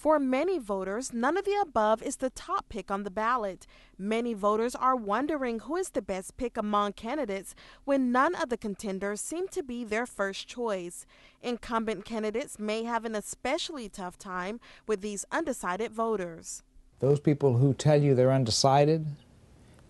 For many voters, none of the above is the top pick on the ballot. Many voters are wondering who is the best pick among candidates when none of the contenders seem to be their first choice. Incumbent candidates may have an especially tough time with these undecided voters. Those people who tell you they're undecided,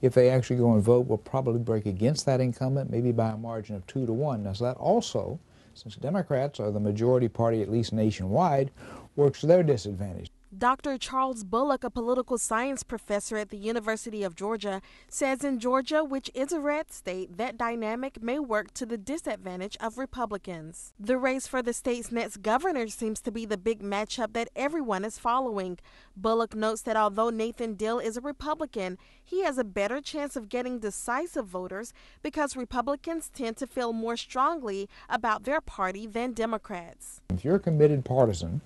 if they actually go and vote, will probably break against that incumbent, maybe by a margin of 2-1. Now, so that also, since Democrats are the majority party, at least nationwide, works to their disadvantage. Dr. Charles Bullock, a political science professor at the University of Georgia, says in Georgia, which is a red state, that dynamic may work to the disadvantage of Republicans. The race for the state's next governor seems to be the big matchup that everyone is following. Bullock notes that although Nathan Deal is a Republican, he has a better chance of getting decisive voters because Republicans tend to feel more strongly about their party than Democrats. If you're a committed partisan,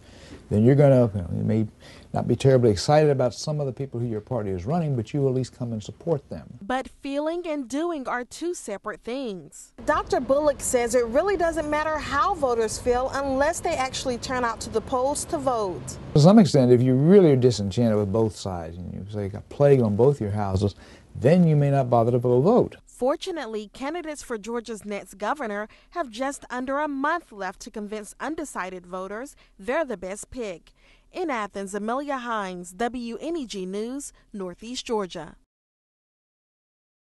then you're going to, you may not be terribly excited about some of the people who your party is running, but you will at least come and support them. But feeling and doing are two separate things. Dr. Bullock says it really doesn't matter how voters feel unless they actually turn out to the polls to vote. To some extent, if you really are disenchanted with both sides, and you say a plague on both your houses, then you may not bother to vote. Fortunately, candidates for Georgia's next governor have just under a month left to convince undecided voters they're the best pick. In Athens, Amelia Hines, WNEG News, Northeast Georgia.